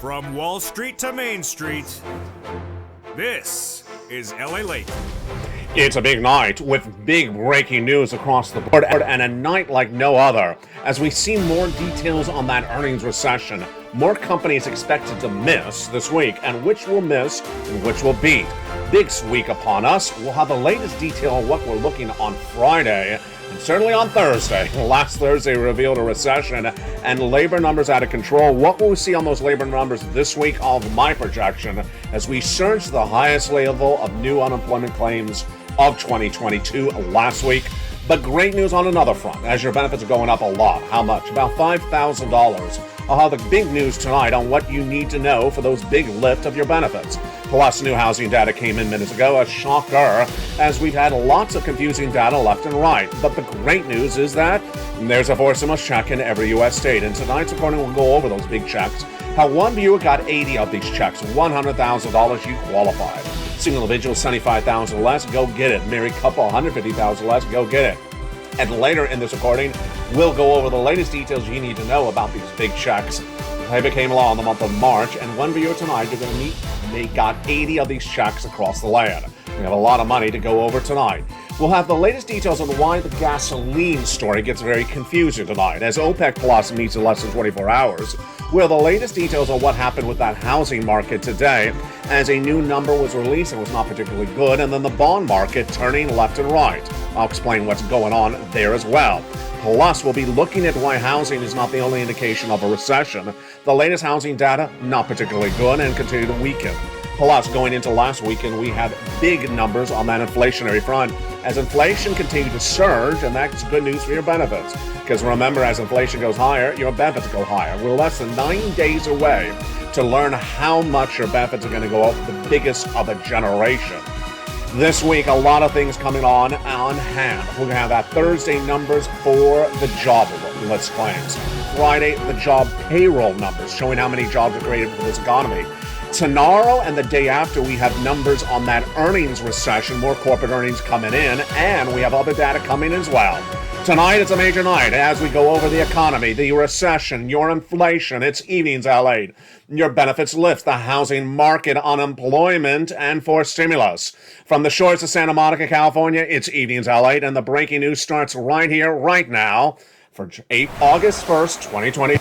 From Wall Street to Main Street, this is LA Late. It's a big night with big breaking news across the board and a night like no other as we see more details on that earnings recession. More companies expected to miss this week, and which will miss and which will beat. Big week upon us. We'll have the latest detail on what we're looking on Friday and certainly on Thursday. Last Thursday revealed a recession and labor numbers out of control. What will we see on those labor numbers this week? All of my projection as we surge to the highest level of new unemployment claims of 2022 last week. But great news on another front, as your benefits are going up a lot. How much? About $5,000. I'll have the big news tonight on what you need to know for those big lift of your benefits. Plus, new housing data came in minutes ago, a shocker, as we've had lots of confusing data left and right. But the great news is that there's a stimulus check in every U.S. state, and tonight's recording will go over those big checks. How one viewer got 80 of these checks, $100,000, you qualified. Single individual, $75,000 less, go get it. Married couple, $150,000 less, go get it. And later in this recording, we'll go over the latest details you need to know about these big checks. They became law in the month of March, and one viewer tonight you're going to meet, they got 80 of these checks across the land. We have a lot of money to go over tonight. We'll have the latest details on why the gasoline story gets very confusing tonight, as OPEC Plus meets in less than 24 hours. We'll have the latest details on what happened with that housing market today, as a new number was released and was not particularly good, and then the bond market turning left and right. I'll explain what's going on there as well. Plus, we'll be looking at why housing is not the only indication of a recession. The latest housing data, not particularly good and continue to weaken. Plus, going into last weekend, we have big numbers on that inflationary front as inflation continued to surge, and that's good news for your benefits. Because remember, as inflation goes higher, your benefits go higher. We're less than 9 days away to learn how much your benefits are going to go up, the biggest of a generation. This week, a lot of things coming on hand. We're going to have that Thursday numbers for the job list claims. Friday, the job payroll numbers, showing how many jobs are created for this economy. Tomorrow and the day after, we have numbers on that earnings recession, more corporate earnings coming in, and we have other data coming as well. Tonight, it's a major night as we go over the economy, the recession, your inflation. It's Evenings LA. Your benefits lift, the housing market, unemployment, and for stimulus. From the shores of Santa Monica, California, it's Evenings LA, and the breaking news starts right here, right now, for August 1st, 2020.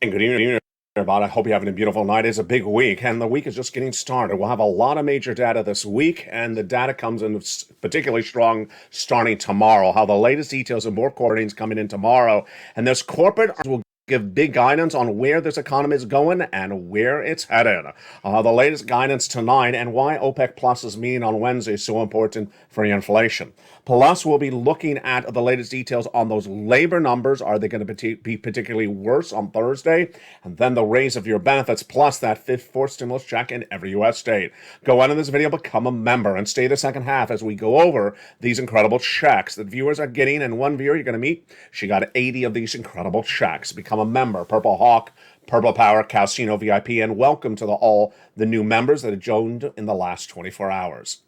Good evening, everybody. I hope you're having a beautiful night. It's a big week, and the week is just getting started. We'll have a lot of major data this week, and the data comes in particularly strong starting tomorrow. How the latest details and more corporate earnings coming in tomorrow, and this corporate will give big guidance on where this economy is going and where it's headed. The latest guidance tonight and why OPEC Plus's meeting on Wednesday is so important for your inflation. Plus, we'll be looking at the latest details on those labor numbers. Are they going to be particularly worse on Thursday? And then the raise of your benefits, plus that fourth stimulus check in every U.S. state. Go on in this video, become a member, and stay the second half as we go over these incredible checks that viewers are getting. And one viewer you're going to meet, she got 80 of these incredible checks. Become a member, Purple Hawk, Purple Power, Casino VIP, and welcome to all the new members that have joined in the last 24 hours.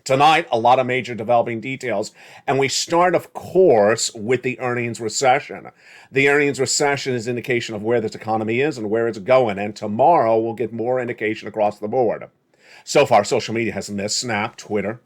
Tonight, a lot of major developing details, and we start, of course, with the earnings recession. The earnings recession is an indication of where this economy is and where it's going, and tomorrow we'll get more indication across the board. So far, social media has missed. Snap, Twitter,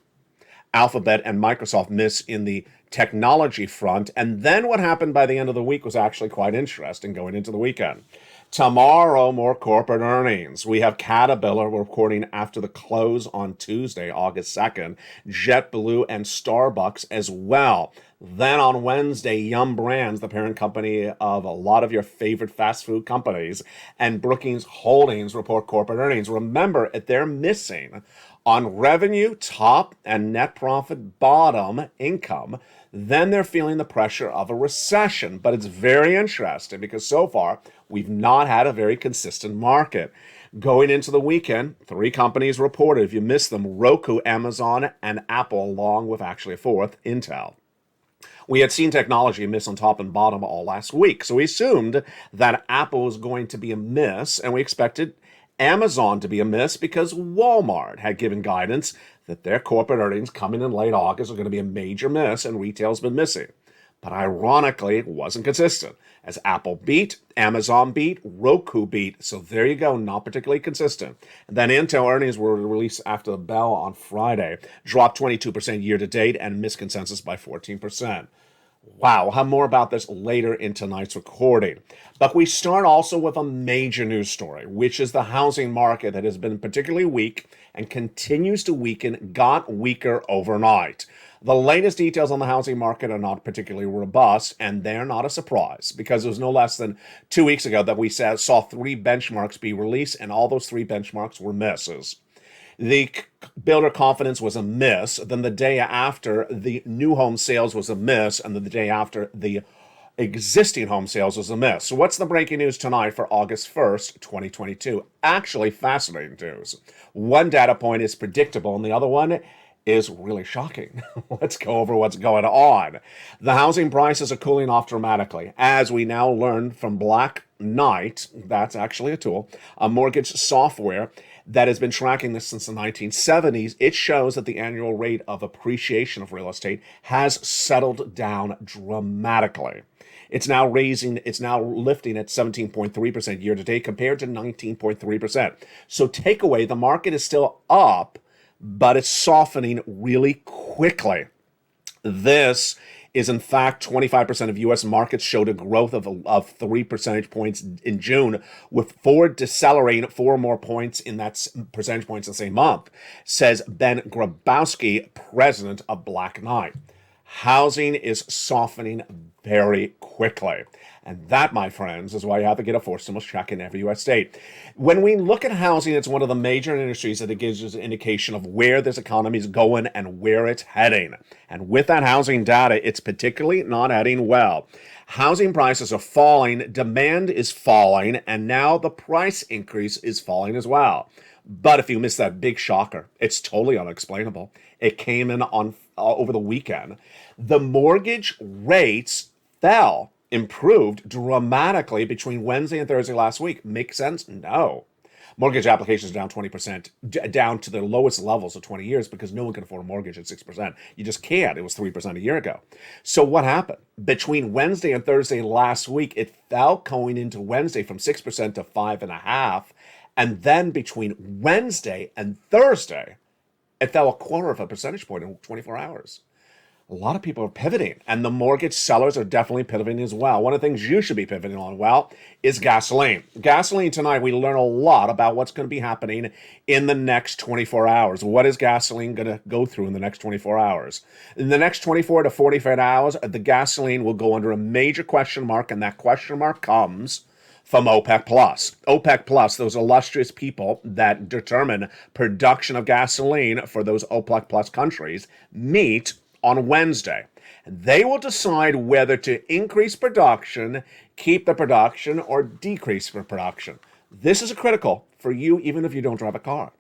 Alphabet, and Microsoft miss in the technology front, and then what happened by the end of the week was actually quite interesting going into the weekend. Tomorrow, more corporate earnings. We have Caterpillar reporting after the close on Tuesday, August 2nd, JetBlue and Starbucks as well. Then on Wednesday, Yum Brands, the parent company of a lot of your favorite fast food companies, and Brookings Holdings report corporate earnings. Remember, they're missing on revenue, top, and net profit, bottom income. then they're feeling the pressure of a recession. But it's very interesting because so far we've not had a very consistent market. Going into the weekend, 3 companies reported. If you missed them, Roku, Amazon, and Apple, along with actually a 4th, Intel. We had seen technology miss on top and bottom all last week, so we assumed that Apple was going to be a miss, and we expected Amazon to be a miss because Walmart had given guidance that their corporate earnings coming in late August are going to be a major miss, and retail's been missing. But ironically, it wasn't consistent, as Apple beat, Amazon beat, Roku beat, so there you go, not particularly consistent. And then Intel earnings were released after the bell on Friday, dropped 22% year to date and missed consensus by 14%. Wow, we'll have more about this later in tonight's recording. But we start also with a major news story, which is the housing market that has been particularly weak and continues to weaken, got weaker overnight. The latest details on the housing market are not particularly robust, and they're not a surprise because it was no less than 2 weeks ago that we saw 3 benchmarks be released, and all those 3 benchmarks were misses. The builder confidence was a miss. Then the day after, the new home sales was a miss. And then the day after, the existing home sales was a miss. So what's the breaking news tonight for August 1st, 2022? Actually, fascinating news. One data point is predictable, and the other one is really shocking. Let's go over what's going on. The housing prices are cooling off dramatically. As we now learn from Black Knight, that's actually a tool, a mortgage software that has been tracking this since the 1970s, it shows that the annual rate of appreciation of real estate has settled down dramatically. It's now lifting at 17.3% year to date compared to 19.3%. So takeaway, the market is still up, but it's softening really quickly. This is in fact 25% of U.S. markets showed a growth of 3 percentage points in June, with Ford decelerating 4 more points in that percentage points in the same month, says Ben Grabowski, president of Black Knight. Housing is softening very quickly. And that, my friends, is why you have to get a forced stimulus check in every U.S. state. When we look at housing, it's one of the major industries that it gives us an indication of where this economy is going and where it's heading. And with that housing data, it's particularly not heading well. Housing prices are falling, demand is falling, and now the price increase is falling as well. But if you missed that big shocker, it's totally unexplainable. It came in on over the weekend. The mortgage rates improved dramatically between Wednesday and Thursday last week. Makes sense? No. Mortgage applications down 20%, down to the lowest levels of 20 years because no one can afford a mortgage at 6%. You just can't. It was 3% a year ago. So what happened? Between Wednesday and Thursday last week, it fell going into Wednesday from 6% to 5.5%. And then between Wednesday and Thursday, it fell 1/4 percentage point in 24 hours. A lot of people are pivoting, and the mortgage sellers are definitely pivoting as well. One of the things you should be pivoting on, well, is gasoline. Gasoline tonight, we learn a lot about what's going to be happening in the next 24 hours. What is gasoline going to go through in the next 24 hours? In the next 24 to 45 hours, the gasoline will go under a major question mark, and that question mark comes from OPEC+. OPEC+, those illustrious people that determine production of gasoline for those OPEC+ countries, meet on Wednesday. They will decide whether to increase production, keep the production, or decrease the production. This is critical for you even if you don't drive a car.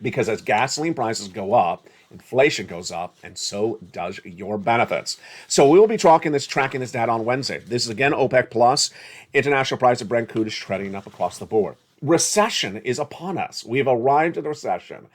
Because as gasoline prices go up, inflation goes up, and so does your benefits. So we will be tracking this data on Wednesday. This is again OPEC+. International price of Brent crude is trending up across the board. Recession is upon us. We have arrived at the recession.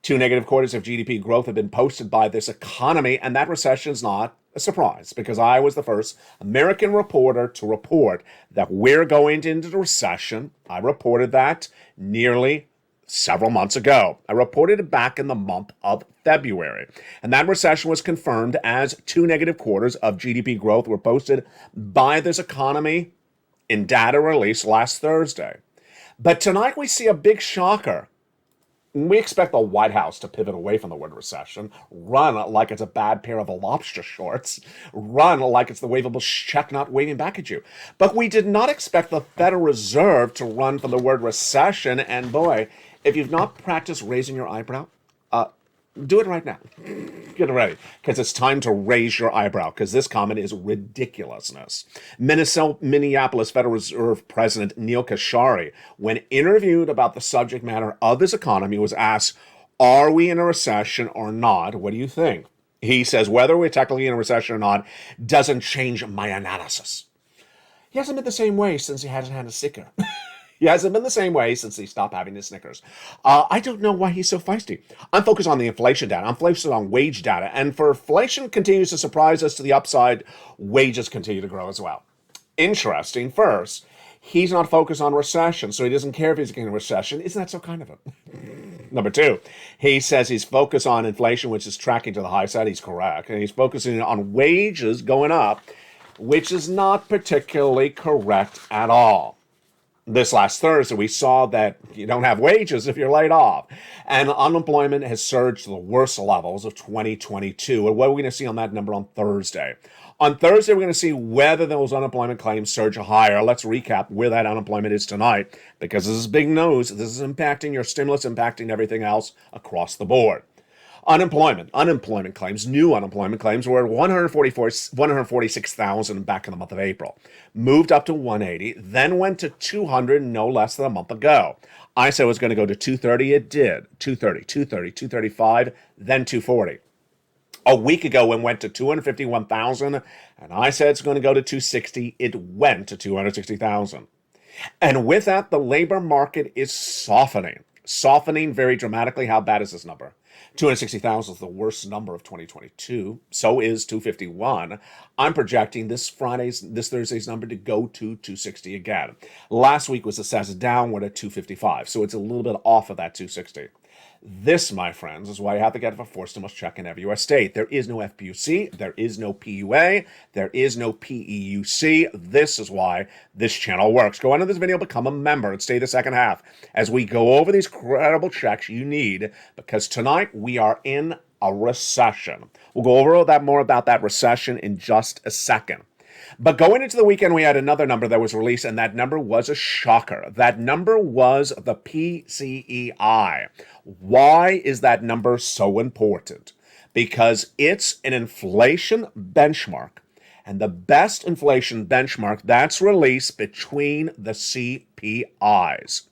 2 negative quarters of GDP growth have been posted by this economy, and that recession is not a surprise because I was the first American reporter to report that we're going into the recession. I reported that nearly several months ago. I reported it back in the month of February, and that recession was confirmed as 2 negative quarters of GDP growth were posted by this economy in data released last Thursday. But tonight we see a big shocker. We expect the White House to pivot away from the word recession, run like it's a bad pair of lobster shorts, run like it's the wavable check not waving back at you. But we did not expect the Federal Reserve to run from the word recession. And boy, if you've not practiced raising your eyebrow, Do it right now. Get ready, because it's time to raise your eyebrow, because this comment is ridiculousness. Minneapolis Federal Reserve President Neil Kashari, when interviewed about the subject matter of his economy, was asked, are we in a recession or not? What do you think? He says, whether we're technically in a recession or not doesn't change my analysis. He hasn't been the same way since he hasn't had a sticker. He hasn't been the same way since he stopped having his Snickers. I don't know why he's so feisty. I'm focused on the inflation data. I'm focused on wage data. And for inflation continues to surprise us to the upside, wages continue to grow as well. Interesting. First, he's not focused on recession, so he doesn't care if he's in a recession. Isn't that so kind of him? Number two, he says he's focused on inflation, which is tracking to the high side. He's correct. And he's focusing on wages going up, which is not particularly correct at all. This last Thursday, we saw that you don't have wages if you're laid off. And unemployment has surged to the worst levels of 2022. And what are we going to see on that number on Thursday? On Thursday, we're going to see whether those unemployment claims surge higher. Let's recap where that unemployment is tonight, because this is big news. This is impacting your stimulus, impacting everything else across the board. Unemployment claims, new unemployment claims were 146,000 back in the month of April. Moved up to 180, then went to 200 no less than a month ago. I said it was going to go to 230, it did. 230, 235, then 240. A week ago, it went to 251,000, and I said it's going to go to 260. It went to 260,000. And with that, the labor market is softening very dramatically. How bad is this number? 260,000 is the worst number of 2022. So is 251. I'm projecting this Thursday's number to go to 260 again. Last week was assessed downward at 255. So it's a little bit off of that 260. This, my friends, is why you have to get a forced stimulus check in every U.S. state. There is no FPUC, there is no PUA, there is no PEUC. This is why this channel works. Go into this video, become a member, and stay the second half as we go over these credible checks you need, because tonight we are in a recession. We'll go over more about that recession in just a second. But going into the weekend, we had another number that was released, and that number was a shocker. That number was the PCEI. Why is that number so important? Because it's an inflation benchmark, and the best inflation benchmark that's released between the CPIs.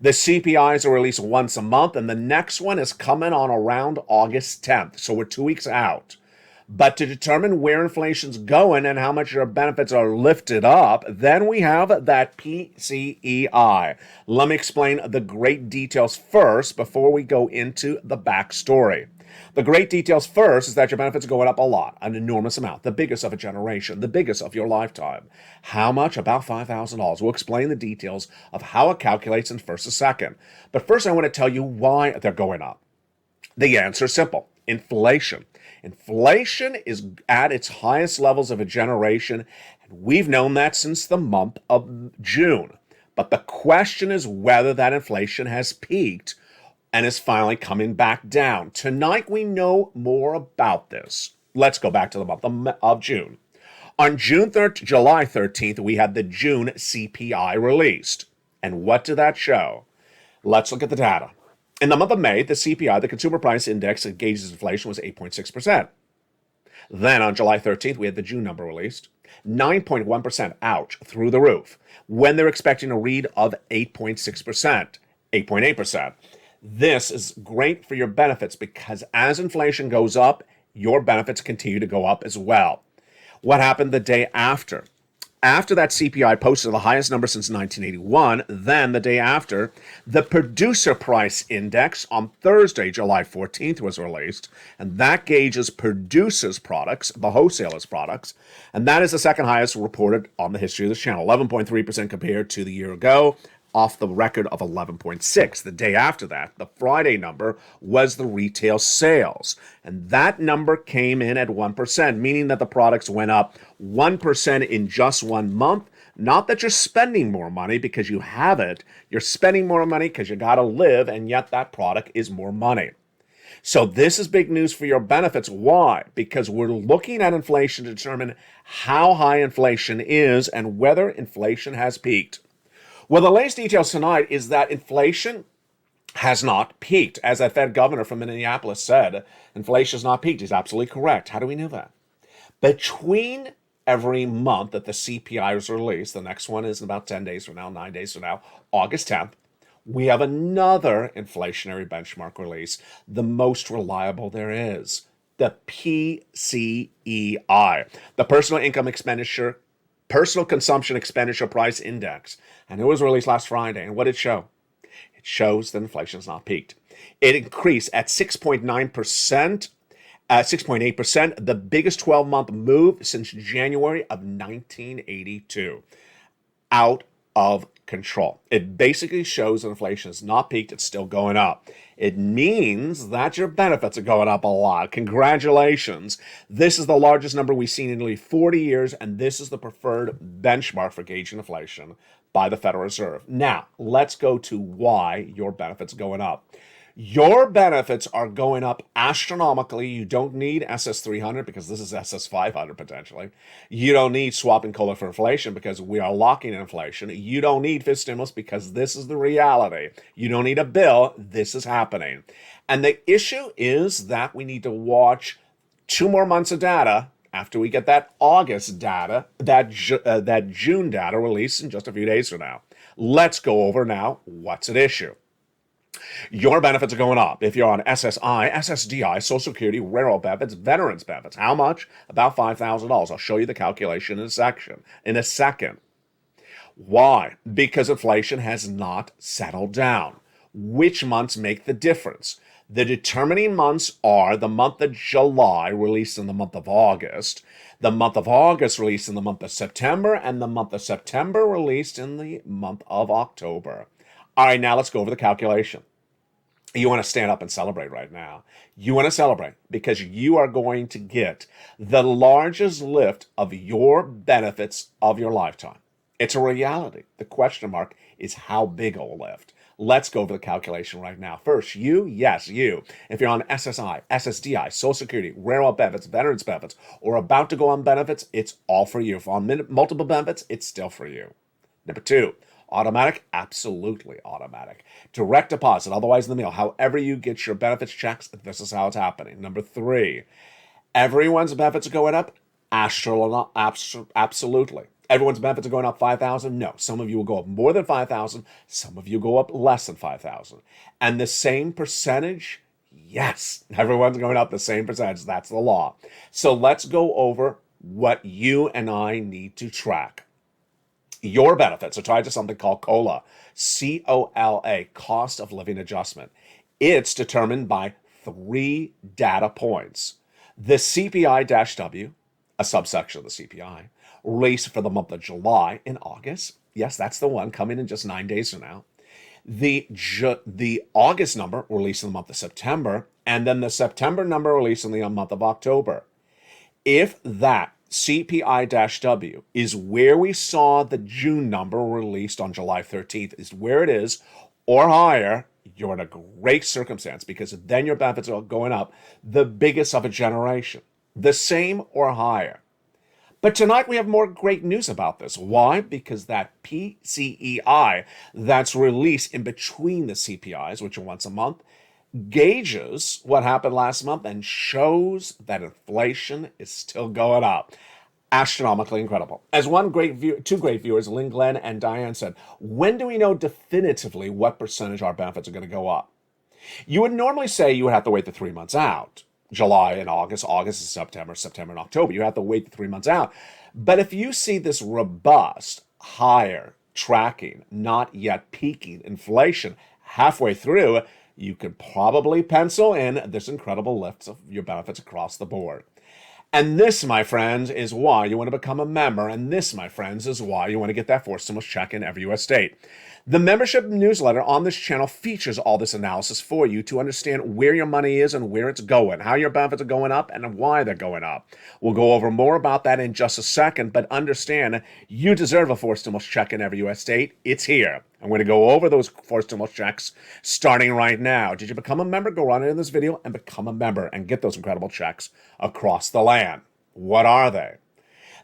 The CPIs are released once a month, and the next one is coming on around August 10th, so we're 2 weeks out. But to determine where inflation's going and how much your benefits are lifted up, then we have that PCEI. Let me explain the great details first before we go into the backstory. The great details first is that your benefits are going up a lot, an enormous amount, the biggest of a generation, the biggest of your lifetime. How much? About $5,000. We'll explain the details of how it calculates in first a second. But first I want to tell you why they're going up. The answer is simple. Inflation. Inflation is at its highest levels of a generation, and we've known that since the month of June. But the question is whether that inflation has peaked and is finally coming back down. Tonight we know more about this. Let's go back to the month of June. On July 13th, we had the June CPI released. And what did that show? Let's look at the data. In the month of May, the CPI, the Consumer Price Index that gauges inflation, was 8.6%. Then on July 13th, we had the June number released. 9.1%, ouch, through the roof, when they're expecting a read of 8.6%, 8.8%. This is great for your benefits because as inflation goes up, your benefits continue to go up as well. What happened the day after? After that CPI posted the highest number since 1981, then the day after, the Producer Price Index on Thursday, July 14th, was released, and that gauges producers' products, the wholesalers' products, and that is the second highest reported on the history of this channel, 11.3% compared to the year ago, off the record of 11.6. The day after that, the Friday number, was the retail sales. And that number came in at 1%, meaning that the products went up 1% in just 1 month. Not that you're spending more money because you have it. You're spending more money because you got to live, and yet that product is more money. So this is big news for your benefits. Why? Because we're looking at inflation to determine how high inflation is and whether inflation has peaked. Well, the latest details tonight is that inflation has not peaked. As that Fed governor from Minneapolis said, inflation has not peaked. He's absolutely correct. How do we know that? Between every month that the CPI is released, the next one is in about 10 days from now, 9 days from now, August 10th, we have another inflationary benchmark release, the most reliable there is, the PCEI, the Personal Consumption Expenditure Price Index. And it was released last Friday. And what did it show? It shows that inflation has not peaked. It increased at 6.9%. 6.8%, the biggest 12-month move since January of 1982. Out of control. It basically shows that inflation has not peaked, it's still going up. It means that your benefits are going up a lot. Congratulations. This is the largest number we've seen in nearly 40 years, and this is the preferred benchmark for gauging inflation by the Federal Reserve. Now, let's go to why your benefits are going up. Your benefits are going up astronomically. You don't need SS300 because this is SS500 potentially. You don't need swapping COLA for inflation because we are locking in inflation. You don't need fifth stimulus because this is the reality. You don't need a bill. This is happening. And the issue is that we need to watch 2 more months of data after we get that August data, that June data released in just a few days from now. Let's go over now what's at issue. Your benefits are going up. If you're on SSI, SSDI, Social Security, railroad benefits, veterans benefits. How much? About $5,000. I'll show you the calculation in a second. Why? Because inflation has not settled down. Which months make the difference? The determining months are the month of July, released in the month of August, the month of August released in the month of September, and the month of September released in the month of October. All right, now let's go over the calculation. You want to stand up and celebrate right now. You want to celebrate because you are going to get the largest lift of your benefits of your lifetime. It's a reality. The question mark is how big a lift. Let's go over the calculation right now. First, yes, you. If you're on SSI, SSDI, Social Security, railroad benefits, veterans benefits, or about to go on benefits, it's all for you. If on multiple benefits, it's still for you. Number 2, automatic, absolutely automatic. Direct deposit, otherwise in the mail. However you get your benefits checks, this is how it's happening. Number 3, everyone's benefits are going up? Absolutely. Everyone's benefits are going up 5,000? No. Some of you will go up more than 5,000. Some of you go up less than 5,000. And the same percentage? Yes. Everyone's going up the same percentage. That's the law. So let's go over what you and I need to track. Your benefits are tied to something called COLA, C-O-L-A, cost of living adjustment. It's determined by 3 data points. The CPI-W, a subsection of the CPI, released for the month of July and August. Yes, that's the one coming in just 9 days from now. The August number released in the month of September, and then the September number released in the month of October. If that CPI-W is where we saw the June number released on July 13th, is where it is, or higher, you're in a great circumstance because then your benefits are going up the biggest of a generation. The same or higher. But tonight we have more great news about this. Why? Because that PCEI that's released in between the CPIs, which are once a month, gauges what happened last month and shows that inflation is still going up. Astronomically incredible. As two great viewers, Lynn Glenn and Diane, said, when do we know definitively what percentage our benefits are going to go up? You would normally say you would have to wait the 3 months out. July and August, August and September, September and October. You have to wait the 3 months out. But if you see this robust, higher tracking, not yet peaking inflation halfway through, you could probably pencil in this incredible lift of your benefits across the board. And this, my friends, is why you want to become a member. And this, my friends, is why you want to get that fourth stimulus check in every U.S. state. The membership newsletter on this channel features all this analysis for you to understand where your money is and where it's going, how your benefits are going up, and why they're going up. We'll go over more about that in just a second, but understand you deserve a fourth stimulus check in every U.S. state. It's here. I'm going to go over those fourth stimulus checks starting right now. Did you become a member? Go on in this video and become a member and get those incredible checks across the land. What are they?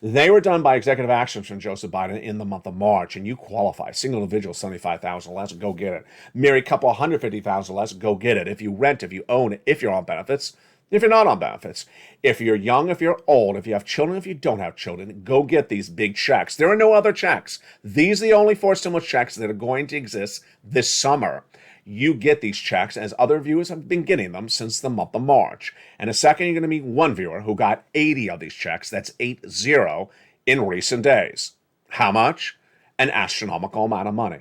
They were done by executive actions from Joseph Biden in the month of March, and you qualify. Single individual, 75,000 less, go get it. Married couple, 150,000 less, go get it. If you rent, if you own, if you're on benefits, if you're not on benefits, if you're young, if you're old, if you have children, if you don't have children, go get these big checks. There are no other checks. These are the only 4 stimulus checks that are going to exist this summer. You get these checks, as other viewers have been getting them since the month of March. In a second, you're going to meet one viewer who got 80 of these checks. That's 80 in recent days. How much? An astronomical amount of money.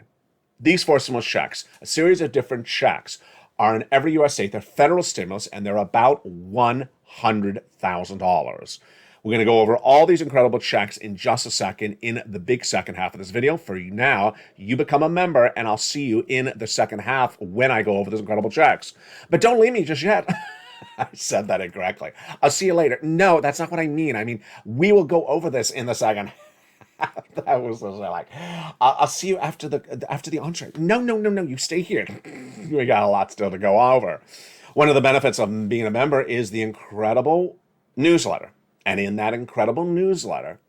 These 4 stimulus checks, a series of different checks, are in every U.S. state. They're federal stimulus, and they're about $100,000. We're going to go over all these incredible checks in just a second in the big second half of this video. For you now, you become a member, and I'll see you in the second half when I go over these incredible checks. But don't leave me just yet. I said that incorrectly. I'll see you later. No, that's not what I mean. I mean, we will go over this in the second half. That was like, I'll see you after the entree. No, you stay here. We got a lot still to go over. One of the benefits of being a member is the incredible newsletter. And in that incredible newsletter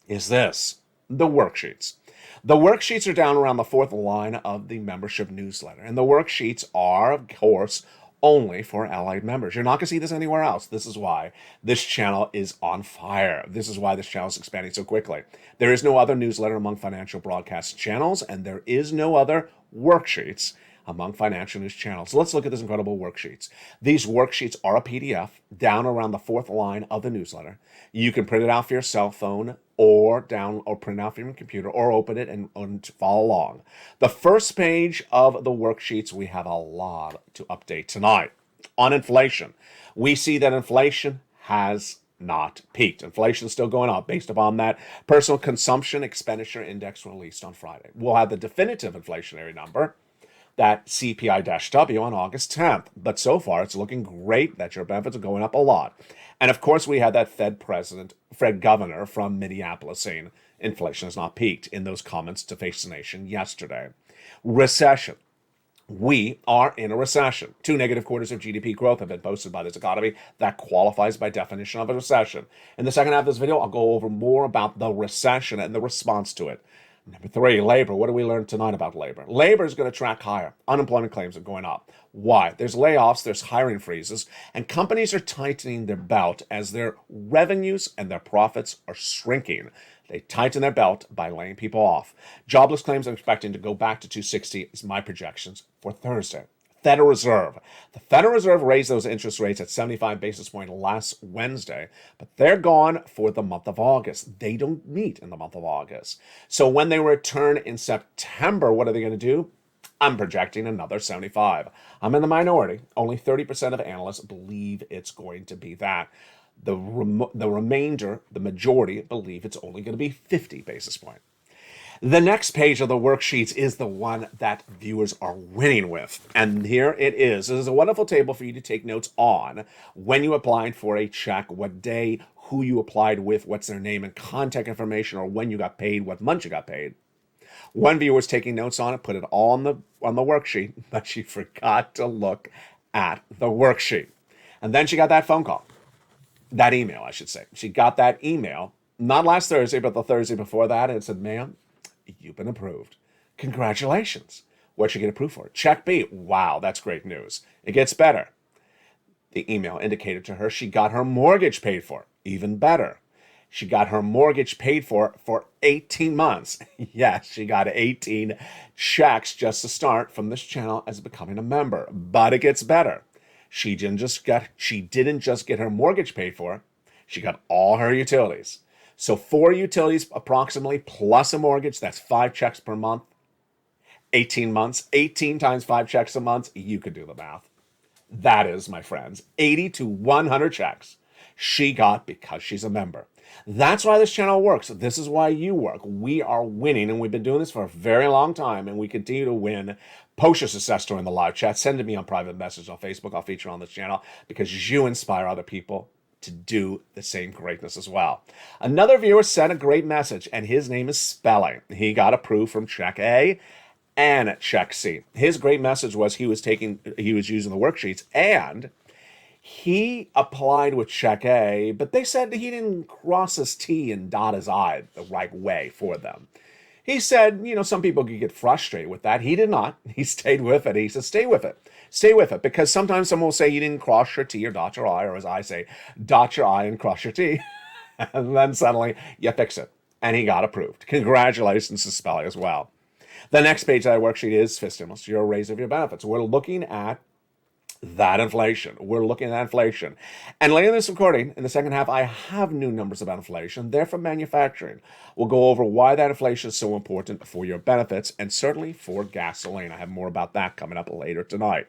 is this, the worksheets. The worksheets are down around the 4th line of the membership newsletter. And the worksheets are, of course, only for allied members. You're not going to see this anywhere else. This is why this channel is on fire. This is why this channel is expanding so quickly. There is no other newsletter among financial broadcast channels, and there is no other worksheets among financial news channels. Let's look at these incredible worksheets. These worksheets are a PDF down around the 4th line of the newsletter. You can print it out for your cell phone or print it out from your computer or open it and follow along. The first page of the worksheets, we have a lot to update tonight. On inflation, we see that inflation has not peaked. Inflation is still going up based upon that personal consumption expenditure index released on Friday. We'll have the definitive inflationary number, that CPI-W on August 10th. But so far, it's looking great that your benefits are going up a lot. And of course, we had that Fed governor from Minneapolis saying inflation has not peaked in those comments to Face the Nation yesterday. Recession. We are in a recession. 2 negative quarters of GDP growth have been posted by this economy. That qualifies by definition of a recession. In the second half of this video, I'll go over more about the recession and the response to it. Number 3, labor. What do we learn tonight about labor? Labor is going to track higher. Unemployment claims are going up. Why? There's layoffs, there's hiring freezes, and companies are tightening their belt as their revenues and their profits are shrinking. They tighten their belt by laying people off. Jobless claims I'm expecting to go back to 260 is my projections for Thursday. Federal Reserve. The Federal Reserve raised those interest rates at 75 basis points last Wednesday, but they're gone for the month of August. They don't meet in the month of August. So when they return in September, what are they going to do? I'm projecting another 75. I'm in the minority. Only 30% of analysts believe it's going to be that. The remainder, the majority, believe it's only going to be 50 basis points. The next page of the worksheets is the one that viewers are winning with. And here it is. This is a wonderful table for you to take notes on when you applied for a check, what day, who you applied with, what's their name and contact information, or when you got paid, what month you got paid. One viewer was taking notes on it, put it all on the worksheet, but she forgot to look at the worksheet. And then she got that phone call. That email, I should say. She got that email, not last Thursday, but the Thursday before that, and it said, ma'am, you've been approved. Congratulations. What'd she get approved for? Check B. Wow, that's great news. It gets better. The email indicated to her she got her mortgage paid for. Even better. She got her mortgage paid for 18 months. Yes, she got 18 checks just to start from this channel as becoming a member. But it gets better. She didn't just get her mortgage paid for. She got all her utilities. So 4 utilities approximately plus a mortgage, that's 5 checks per month, 18 months, 18 times 5 checks a month, you could do the math. That is, my friends, 80 to 100 checks she got because she's a member. That's why this channel works. This is why you work. We are winning, and we've been doing this for a very long time, and we continue to win. Post your success story in the live chat. Send it to me on private message on Facebook. I'll feature on this channel because you inspire other people to do the same greatness as well. Another viewer sent a great message, and his name is Spelling. He got approved from Check A and Check C. His great message was he was using the worksheets, and He applied with check A, but they said he didn't cross his T and dot his I the right way for them. He said, some people could get frustrated with that. He did not. He stayed with it. He said, stay with it. Stay with it. Because sometimes someone will say you didn't cross your T or dot your I, or as I say, dot your I and cross your T. And then suddenly you fix it. And he got approved. Congratulations to Spelly as well. The next page of that worksheet is fifth stimulus, your raise of your benefits. We're looking at that inflation. We're looking at inflation. And later in this recording, in the second half, I have new numbers about inflation. They're from manufacturing. We'll go over why that inflation is so important for your benefits and certainly for gasoline. I have more about that coming up later tonight.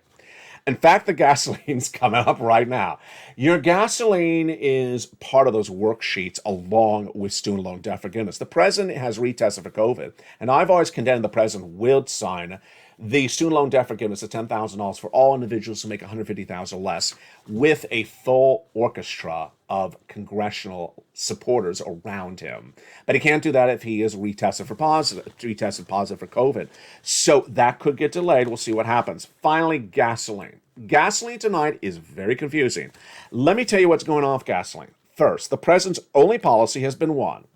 In fact, the gasoline's coming up right now. Your gasoline is part of those worksheets along with student loan debt forgiveness. The president has retested for COVID, and I've always contended the president will sign the student loan debt forgiveness of $10,000 for all individuals who make $150,000 or less, with a full orchestra of congressional supporters around him. But he can't do that if he is retested positive for COVID. So that could get delayed. We'll see what happens. Finally, gasoline. Gasoline tonight is very confusing. Let me tell you what's going on with gasoline. First, the president's only policy has been one,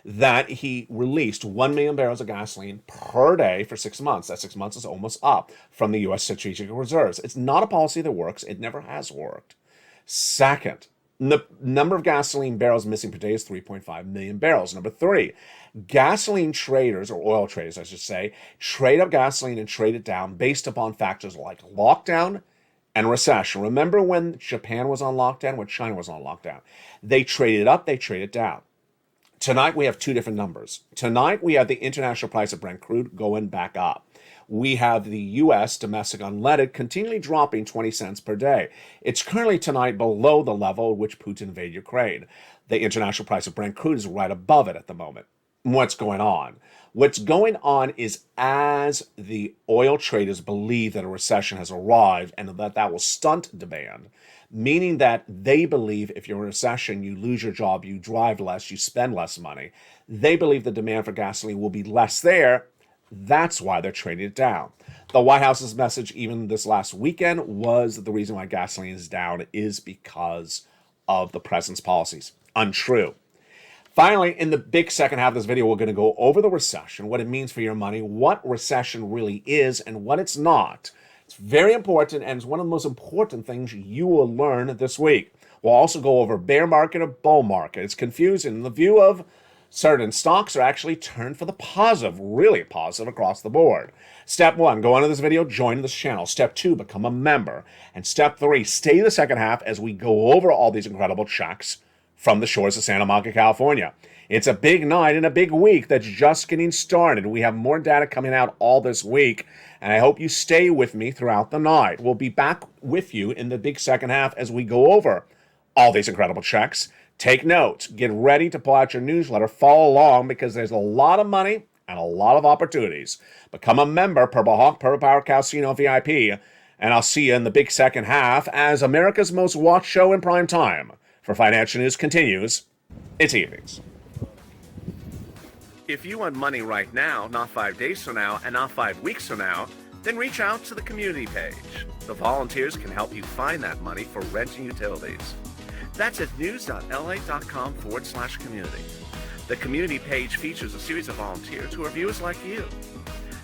that he released 1 million barrels of gasoline per day for 6 months. That 6 months is almost up from the U.S. strategic reserves. It's not a policy that works. It never has worked. Second, the number of gasoline barrels missing per day is 3.5 million barrels. Number three, gasoline traders, or oil traders, I should say, trade up gasoline and trade it down based upon factors like lockdown and recession. Remember when Japan was on lockdown, when China was on lockdown? They traded up, they traded down. Tonight, we have two different numbers. Tonight, we have the international price of Brent crude going back up. We have the U.S. domestic unleaded continually dropping 20 cents per day. It's currently tonight below the level at which Putin invaded Ukraine. The international price of Brent crude is right above it at the moment. What's going on? What's going on is, as the oil traders believe that a recession has arrived and that will stunt demand, meaning that they believe if you're in a recession, you lose your job, you drive less, you spend less money. They believe the demand for gasoline will be less there. That's why they're trading it down. The White House's message even this last weekend was the reason why gasoline is down is because of the president's policies. Untrue. Finally, in the big second half of this video, we're going to go over the recession, what it means for your money, what recession really is, and what it's not. It's very important, and it's one of the most important things you will learn this week. We'll also go over bear market or bull market. It's confusing. The view of certain stocks are actually turned for the positive, really positive across the board. Step 1, go onto this video, join this channel. Step 2, become a member. And step 3, stay the second half as we go over all these incredible checks from the shores of Santa Monica, California. It's a big night and a big week that's just getting started. We have more data coming out all this week, and I hope you stay with me throughout the night. We'll be back with you in the big second half as we go over all these incredible checks. Take notes. Get ready to pull out your newsletter. Follow along because there's a lot of money and a lot of opportunities. Become a member, Purple Hawk, Purple Power Casino VIP, and I'll see you in the big second half as America's most watched show in prime time for financial news continues its evenings. If you want money right now, not 5 days from now, and not 5 weeks from now, then reach out to the community page. The volunteers can help you find that money for rent and utilities. That's at news.la.com/community. The community page features a series of volunteers who are viewers like you.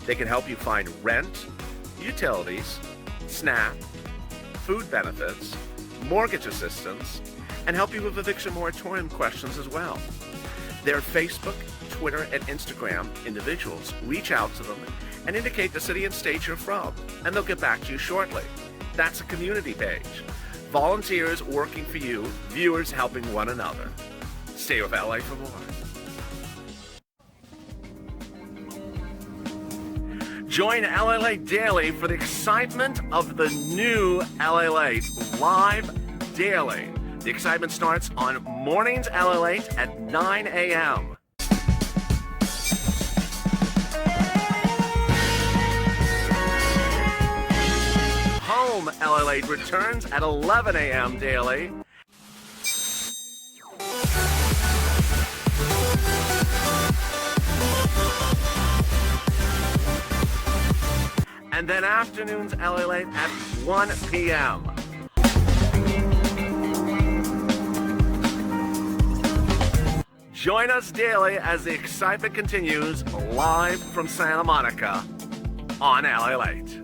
They can help you find rent, utilities, SNAP, food benefits, mortgage assistance, and help you with eviction moratorium questions as well. Their Facebook, Twitter, and Instagram individuals reach out to them and indicate the city and state you're from, and they'll get back to you shortly. That's a community page. Volunteers working for you, viewers helping one another. Stay with LA for more. Join LA Daily for the excitement of the new LA live daily. The excitement starts on mornings LA at 9 a.m. Home LA returns at 11 a.m. daily. And then afternoons LA at 1 p.m. Join us daily as the excitement continues live from Santa Monica on LA Late.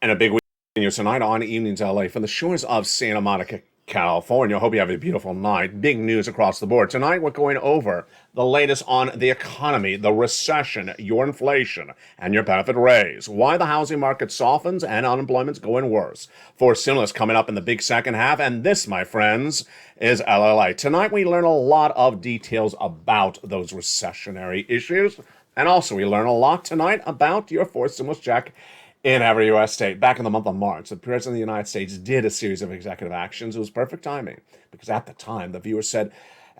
And a big weekend tonight on Evenings LA from the shores of Santa Monica, California. Hope you have a beautiful night. Big news across the board. Tonight, we're going over the latest on the economy, the recession, your inflation, and your benefit raise. Why the housing market softens and unemployment's going worse. Forced stimulus coming up in the big second half. And this, my friends, is LLA. Tonight, we learn a lot of details about those recessionary issues. And also, we learn a lot tonight about your forced stimulus check in every U.S. state. Back in the month of March, the President of the United States did a series of executive actions. It was perfect timing because at the time, the viewer said,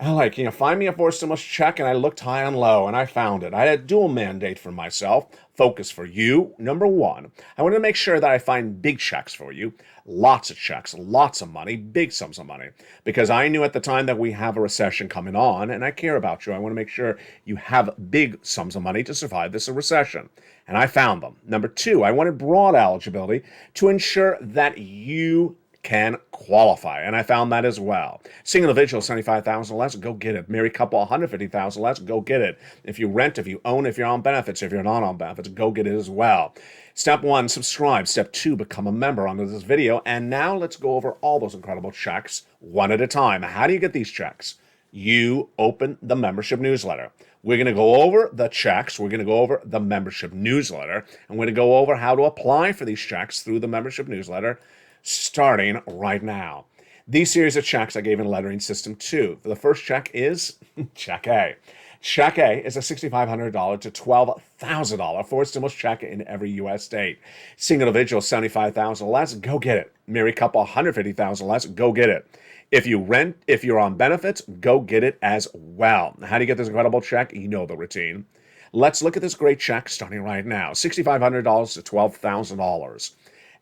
"LA, can you find me a forced stimulus check?" And I looked high and low, and I found it. I had a dual mandate for myself. Focus for you. Number one, I wanted to make sure that I find big checks for you. Lots of checks, lots of money, big sums of money. Because I knew at the time that we have a recession coming on, and I care about you. I want to make sure you have big sums of money to survive this recession. And I found them. Number two, I wanted broad eligibility to ensure that you can qualify. And I found that as well. Single individual, 75,000 less, go get it. Married couple, 150,000 less, go get it. If you rent, if you own, if you're on benefits, if you're not on benefits, go get it as well. Step one, subscribe. Step two, become a member under this video. And now let's go over all those incredible checks one at a time. How do you get these checks? You open the membership newsletter. We're going to go over the checks. We're going to go over the membership newsletter. And we're going to go over how to apply for these checks through the membership newsletter starting right now. These series of checks I gave in lettering system 2. The first check is Check A. Check A is a $6,500 to $12,000 forced stimulus check in every U.S. state. Single individual, $75,000 less, go get it. Married couple, $150,000 less, go get it. If you rent, if you're on benefits, go get it as well. How do you get this incredible check? You know the routine. Let's look at this great check starting right now. $6,500 to $12,000.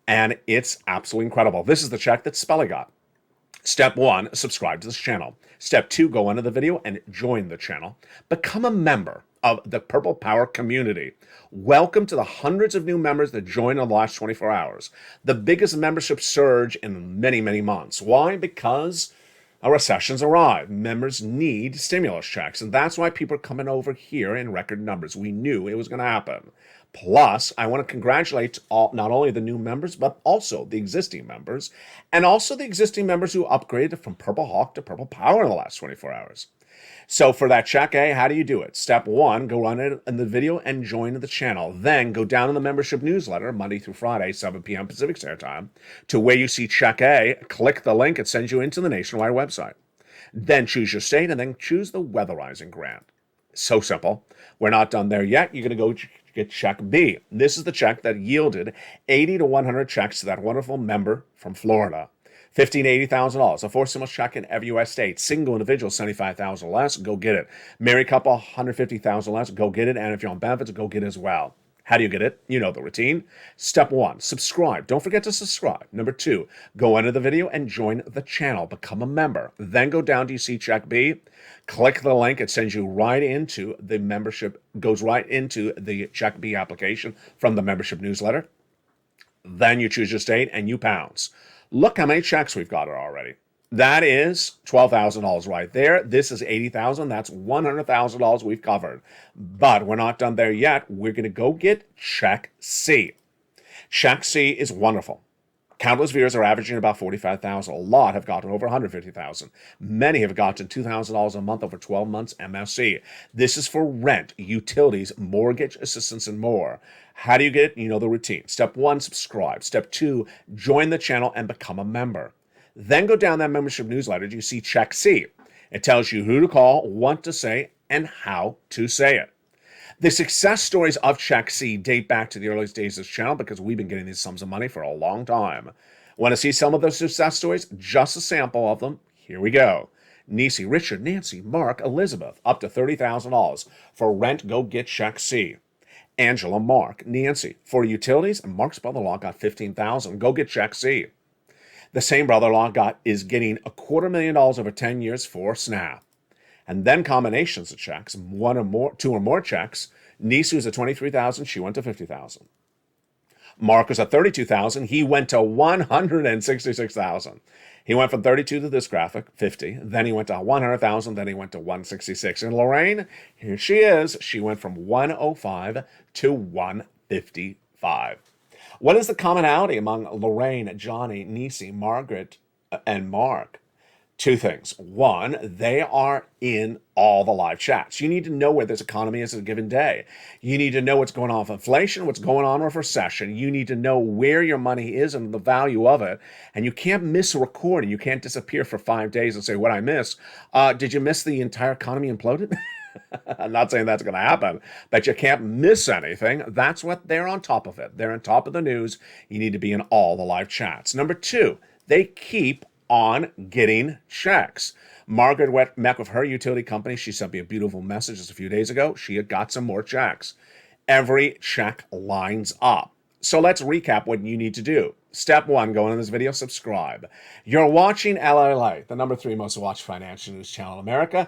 And it's absolutely incredible. This is the check that Spelly got. Step one, subscribe to this channel. Step two, go under the video and join the channel. Become a member of the Purple Power community. Welcome to the hundreds of new members that joined in the last 24 hours. The biggest membership surge in many, many months. Why? Because a recession's arrived. Members need stimulus checks, and that's why people are coming over here in record numbers. We knew it was going to happen. Plus, I want to congratulate not only the new members, but also the existing members, and also the existing members who upgraded from Purple Hawk to Purple Power in the last 24 hours. So for that check A, how do you do it? Step one, go run it in the video and join the channel. Then go down in the membership newsletter, Monday through Friday, 7 p.m. Pacific Standard Time, to where you see check A, click the link, it sends you into the nationwide website. Then choose your state and then choose the weatherizing grant. So simple. We're not done there yet. You're going to go get check B. This is the check that yielded 80 to 100 checks to that wonderful member from Florida. $15,000 to $80,000. A forced stimulus check in every U.S. state. Single individual, $75,000 less, go get it. Married couple, $150,000 less, go get it. And if you're on benefits, go get it as well. How do you get it? You know the routine. Step one, subscribe. Don't forget to subscribe. Number two, go under the video and join the channel. Become a member. Then go down to you see check B. Click the link. It sends you right into the membership, goes right into the check B application from the membership newsletter. Then you choose your state and you pounce. Look how many checks we've got already. That is $12,000 right there. This is $80,000. That's $100,000 we've covered. But we're not done there yet. We're going to go get check C. Check C is wonderful. Countless viewers are averaging about 45,000. A lot have gotten over 150,000. Many have gotten $2,000 a month over 12 months MSC. This is for rent, utilities, mortgage assistance, and more. How do you get it? You know the routine. Step one, subscribe. Step two, join the channel and become a member. Then go down that membership newsletter. You see check C. It tells you who to call, what to say, and how to say it. The success stories of Check C date back to the earliest days of this channel because we've been getting these sums of money for a long time. Want to see some of those success stories? Just a sample of them. Here we go. Nisi, Richard, Nancy, Mark, Elizabeth, up to $30,000. For rent, go get Check C. Angela, Mark, Nancy. For utilities, Mark's brother-in-law got $15,000. Go get Check C. The same brother-in-law is getting $250,000 over 10 years for SNAP. And then combinations of checks, two or more checks. Niece, who's at $23,000, she went to $50,000. Mark was at 32,000. He went to 166,000. He went from 32 to this graphic, 50. Then he went to 100,000. Then he went to 166. And Lorraine, here she is. She went from 105 to 155. What is the commonality among Lorraine, Johnny, Nisi, Margaret, and Mark? Two things. One, they are in all the live chats. You need to know where this economy is at a given day. You need to know what's going on with inflation, what's going on with recession. You need to know where your money is and the value of it. And you can't miss a recording. You can't disappear for 5 days and say, what I missed. Did you miss the entire economy imploded? I'm not saying that's going to happen, but you can't miss anything. That's what they're on top of it. They're on top of the news. You need to be in all the live chats. Number two, they keep on getting checks. Margaret met with her utility company. She sent me a beautiful message just a few days ago. She had got some more checks. Every check lines up. So let's recap what you need to do. Step one, go into this video, subscribe. You're watching LLA, the number 3 most watched financial news channel in America,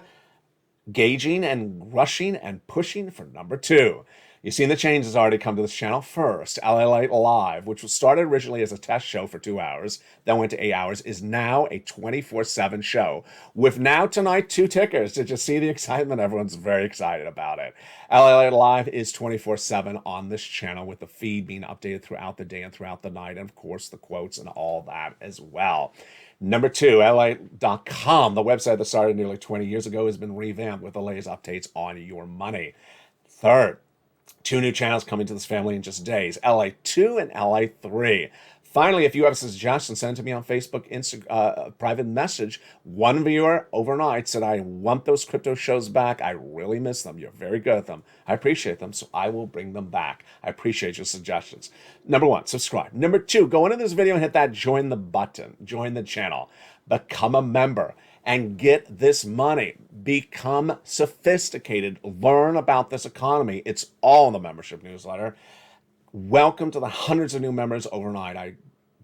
gauging and rushing and pushing for number 2. You've seen the changes already come to this channel. First, LA Live, which was started originally as a test show for 2 hours, then went to 8 hours, is now a 24/7 show. With now tonight 2 tickers. Did you see the excitement? Everyone's very excited about it. LA Live is 24/7 on this channel, with the feed being updated throughout the day and throughout the night, and of course the quotes and all that as well. Number 2, LA.com, the website that started nearly 20 years ago, has been revamped with the latest updates on your money. Third, 2 new channels coming to this family in just days, LA2 and LA3. Finally, if you have a suggestion, send it to me on Facebook, private message. One viewer overnight said, I want those crypto shows back. I really miss them. You're very good at them. I appreciate them, so I will bring them back. I appreciate your suggestions. Number 1, subscribe. Number 2, go into this video and hit that join the button. Join the channel. Become a member and get this money. Become sophisticated. Learn about this economy. It's all in the membership newsletter. Welcome to the hundreds of new members overnight. I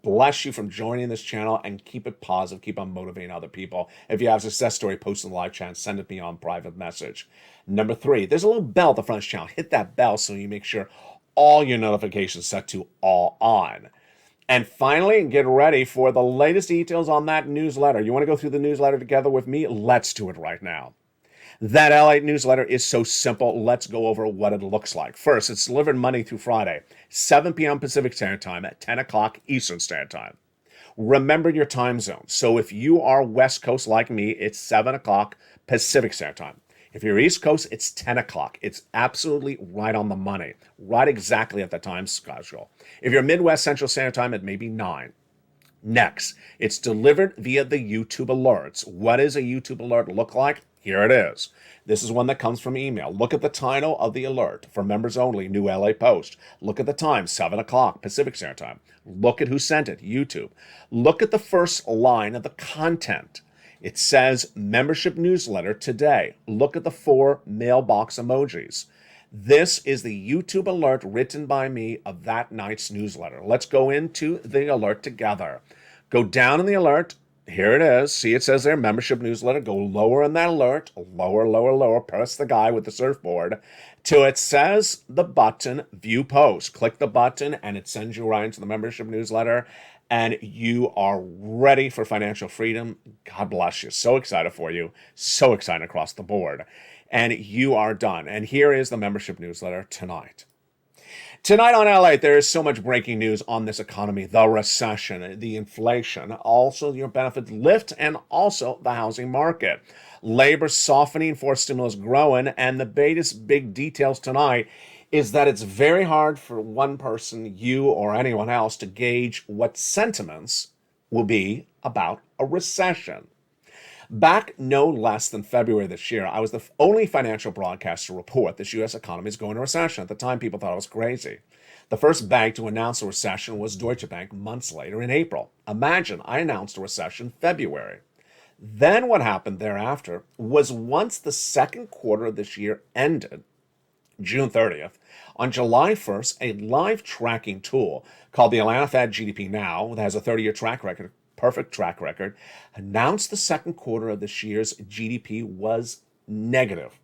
bless you from joining this channel, and keep it positive. Keep on motivating other people. If you have a success story, post in the live chat, send it to me on private message. Number 3, there's a little bell at the front of the channel. Hit that bell so you make sure all your notifications set to all on. And finally, get ready for the latest details on that newsletter. You want to go through the newsletter together with me? Let's do it right now. That LA newsletter is so simple. Let's go over what it looks like. First, it's delivered Monday through Friday, 7 p.m. Pacific Standard Time at 10 o'clock Eastern Standard Time. Remember your time zone. So if you are West Coast like me, it's 7 o'clock Pacific Standard Time. If you're East Coast, it's 10 o'clock. It's absolutely right on the money, right exactly at the time schedule. If you're Midwest Central Standard Time, it may be 9. Next, it's delivered via the YouTube alerts. What does a YouTube alert look like? Here it is. This is one that comes from email. Look at the title of the alert. For members only, new LA post. Look at the time, 7 o'clock Pacific Standard Time. Look at who sent it, YouTube. Look at the first line of the content. It says membership newsletter today. Look at the 4 mailbox emojis. This is the YouTube alert written by me of that night's newsletter. Let's go into the alert together. Go down in the alert. Here it is. See, it says there, membership newsletter. Go lower in that alert. Lower, lower, lower. Press the guy with the surfboard till it says the button, view post. Click the button and it sends you right into the membership newsletter. And you are ready for financial freedom. God bless you. So excited for you. So excited across the board. And you are done. And here is the membership newsletter tonight. Tonight on LA, there is so much breaking news on this economy, the recession, the inflation, also your benefits lift, and also the housing market. Labor softening, for stimulus growing, and the biggest big details tonight is that it's very hard for one person, you or anyone else, to gauge what sentiments will be about a recession. Back no less than February this year, I was the only financial broadcaster to report this U.S. economy is going into recession. At the time, people thought I was crazy. The first bank to announce a recession was Deutsche Bank months later in April. Imagine, I announced a recession February. Then what happened thereafter was once the second quarter of this year ended, June 30th, on July 1st, a live tracking tool called the Atlanta Fed GDP Now, that has a 30-year track record, perfect track record, announced the second quarter of this year's GDP was negative.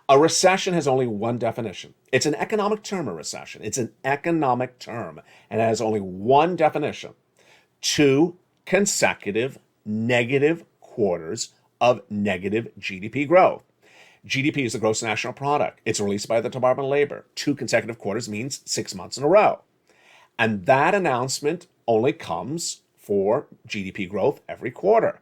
A recession has only one definition. It's an economic term, a recession. It's an economic term, and it has only one definition: 2 consecutive negative quarters of negative GDP growth. GDP is the gross national product. It's released by the Department of Labor. 2 consecutive quarters means 6 months in a row. And that announcement only comes for GDP growth every quarter.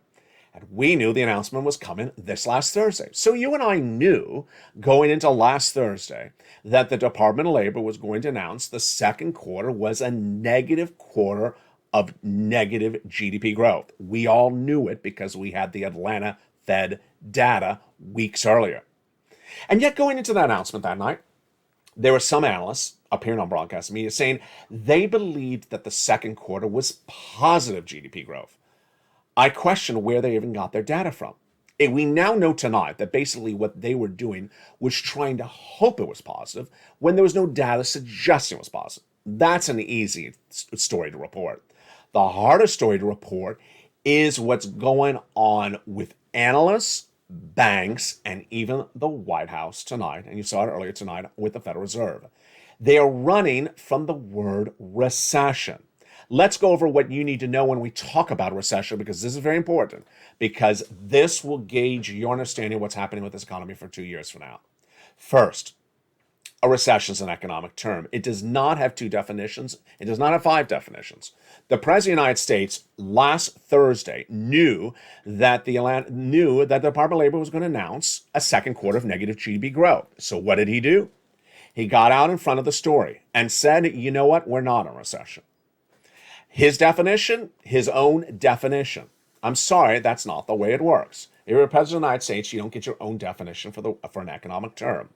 And we knew the announcement was coming this last Thursday. So you and I knew going into last Thursday that the Department of Labor was going to announce the second quarter was a negative quarter of negative GDP growth. We all knew it because we had the Atlanta Fed data weeks earlier. And yet going into that announcement that night, there were some analysts appearing on broadcast media saying they believed that the second quarter was positive GDP growth. I question where they even got their data from. And we now know tonight that basically what they were doing was trying to hope it was positive when there was no data suggesting it was positive. That's an easy story to report. The hardest story to report is what's going on with analysts, banks, and even the White House tonight. And you saw it earlier tonight with the Federal Reserve. They are running from the word recession. Let's go over what you need to know when we talk about a recession, because this is very important, because this will gauge your understanding of what's happening with this economy for 2 years from now. First, a recession is an economic term. It does not have 2 definitions. It does not have 5 definitions. The President of the United States last Thursday knew that the Department of Labor was going to announce a second quarter of negative GDP growth. So what did he do? He got out in front of the story and said, you know what, we're not in a recession. His definition, his own definition. I'm sorry, that's not the way it works. If you're a president of the United States, you don't get your own definition for an economic term.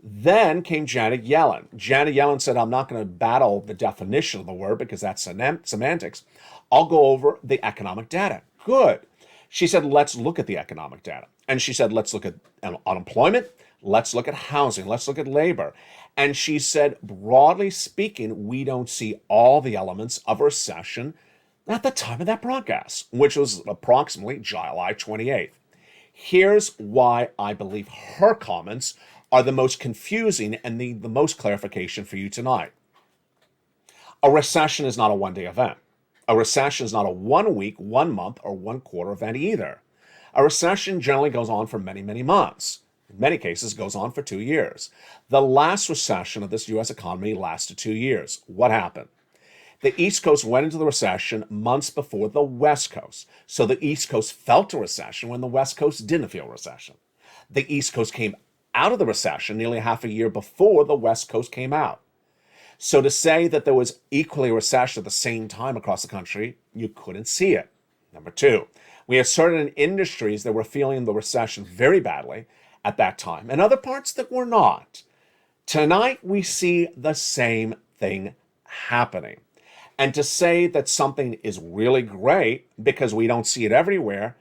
Then came Janet Yellen. Janet Yellen said, I'm not going to battle the definition of the word because that's semantics. I'll go over the economic data. Good. She said, let's look at the economic data. And she said, let's look at unemployment. Let's look at housing. Let's look at labor. And she said, broadly speaking, we don't see all the elements of a recession at the time of that broadcast, which was approximately July 28th. Here's why I believe her comments are the most confusing and the most clarification for you tonight. A recession is not a one-day event. A recession is not a 1 week, 1 month, or 1 quarter event either. A recession generally goes on for many, many months. In many cases, goes on for 2 years. The last recession of this U.S. economy lasted 2 years. What happened? The East Coast went into the recession months before the West Coast. So the East Coast felt a recession when the West Coast didn't feel a recession. The East Coast came out of the recession nearly half a year before the West Coast came out. So to say that there was equally a recession at the same time across the country, you couldn't see it. Number 2, we had certain industries that were feeling the recession very badly at that time, and other parts that were not. Tonight, we see the same thing happening. And to say that something is really great because we don't see it everywhere,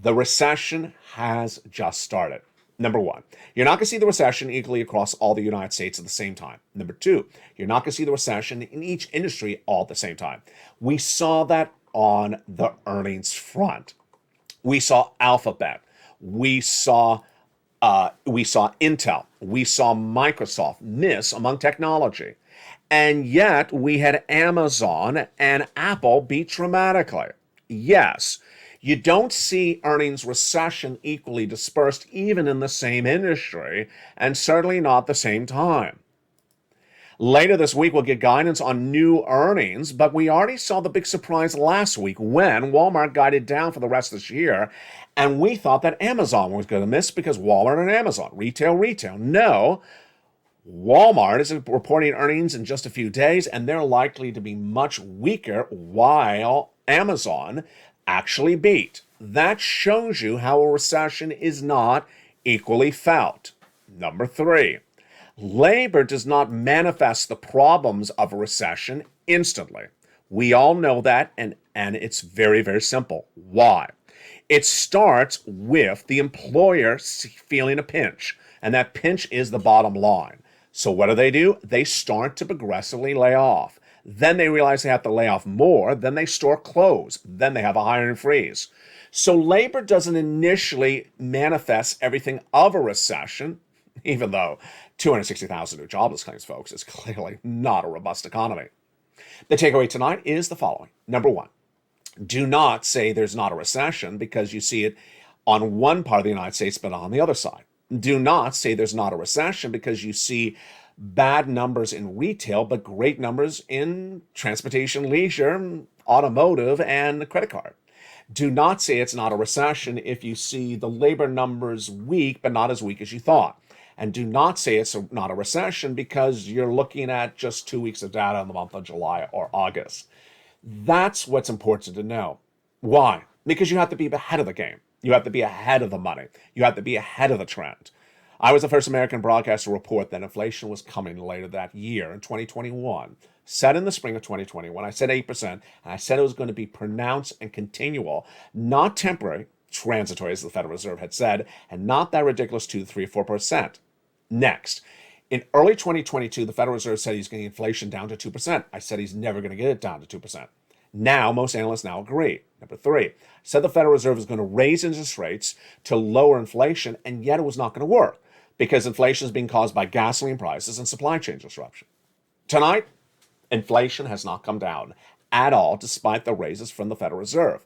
the recession has just started. Number 1, you're not going to see the recession equally across all the United States at the same time. Number 2, you're not going to see the recession in each industry all at the same time. We saw that on the earnings front. We saw Alphabet. We saw Intel. We saw Microsoft miss among technology. And yet we had Amazon and Apple beat dramatically. Yes, you don't see earnings recession equally dispersed even in the same industry, and certainly not the same time. Later this week, we'll get guidance on new earnings, but we already saw the big surprise last week when Walmart guided down for the rest of this year, and we thought that Amazon was going to miss because Walmart and Amazon, retail. No, Walmart is reporting earnings in just a few days, and they're likely to be much weaker while Amazon actually beat. That shows you how a recession is not equally felt. Number 3, labor does not manifest the problems of a recession instantly. We all know that, and it's very, very simple. Why? It starts with the employer feeling a pinch, and that pinch is the bottom line. So what do? They start to progressively lay off. Then they realize they have to lay off more. Then they store clothes. Then they have a hiring freeze. So labor doesn't initially manifest everything of a recession, even though 260,000 new jobless claims, folks, is clearly not a robust economy. The takeaway tonight is the following. Number one, do not say there's not a recession because you see it on one part of the United States, but on the other side. Do not say there's not a recession because you see bad numbers in retail, but great numbers in transportation, leisure, automotive, and credit card. Do not say it's not a recession if you see the labor numbers weak, but not as weak as you thought. And do not say it's not a recession because you're looking at just 2 weeks of data in the month of July or August. That's what's important to know. Why? Because you have to be ahead of the game. You have to be ahead of the money. You have to be ahead of the trend. I was the first American broadcaster to report that inflation was coming later that year in 2021. Said in the spring of 2020 when I said 8%, and I said it was going to be pronounced and continual, not temporary, transitory, as the Federal Reserve had said, and not that ridiculous 2, 3, 4%. Next, in early 2022, the Federal Reserve said he's getting inflation down to 2%. I said he's never going to get it down to 2%. Now, most analysts now agree. Number three, I said the Federal Reserve is going to raise interest rates to lower inflation, and yet it was not going to work because inflation is being caused by gasoline prices and supply chain disruption. Tonight, inflation has not come down at all, despite the raises from the Federal Reserve.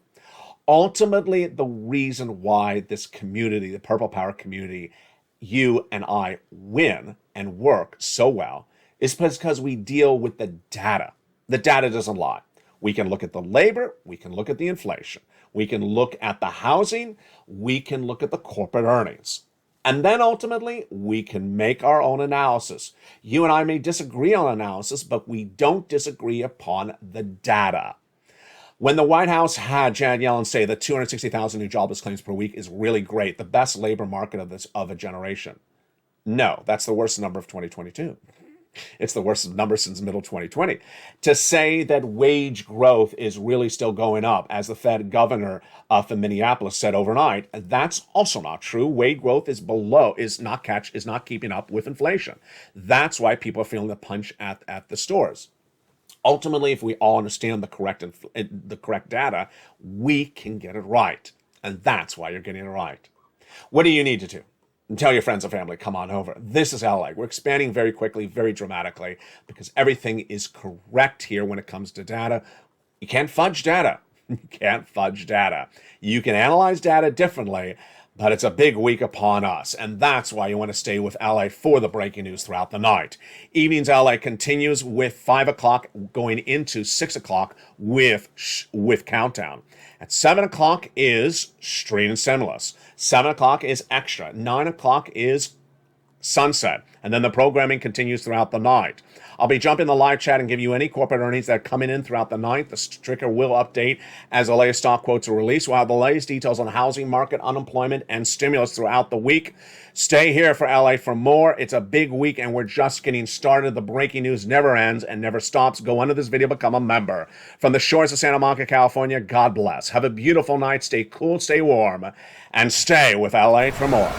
Ultimately, the reason why this community, the Purple Power community, you and I win and work so well is because we deal with the data. The data doesn't lie. We can look at the labor, we can look at the inflation, we can look at the housing, we can look at the corporate earnings. And then ultimately, we can make our own analysis. You and I may disagree on analysis, but we don't disagree upon the data. When the White House had Janet Yellen say that 260,000 new jobless claims per week is really great, the best labor market of a generation. No, that's the worst number of 2022. It's the worst number since middle 2020. To say that wage growth is really still going up, as the Fed governor from Minneapolis said overnight, that's also not true. Wage growth is not keeping up with inflation. That's why people are feeling the punch at the stores. Ultimately, if we all understand the correct data, we can get it right. And that's why you're getting it right. What do you need to do? And tell your friends and family, come on over. This is LA. We're expanding very quickly, very dramatically, because everything is correct here when it comes to data. You can't fudge data. You can't fudge data. You can analyze data differently, but it's a big week upon us, and that's why you want to stay with LA for the breaking news throughout the night. Evenings LA continues with 5 o'clock going into 6 o'clock with Countdown. At 7 o'clock is Street and Sinless. 7 o'clock is Extra. 9 o'clock is Sunset. And then the programming continues throughout the night. I'll be jumping the live chat and give you any corporate earnings that are coming in throughout the night. The ticker will update as the latest stock quotes are released. We'll have the latest details on the housing market, unemployment, and stimulus throughout the week. Stay here for LA for more. It's a big week, and we're just getting started. The breaking news never ends and never stops. Go under this video, become a member. From the shores of Santa Monica, California, God bless. Have a beautiful night. Stay cool, stay warm, and stay with LA for more.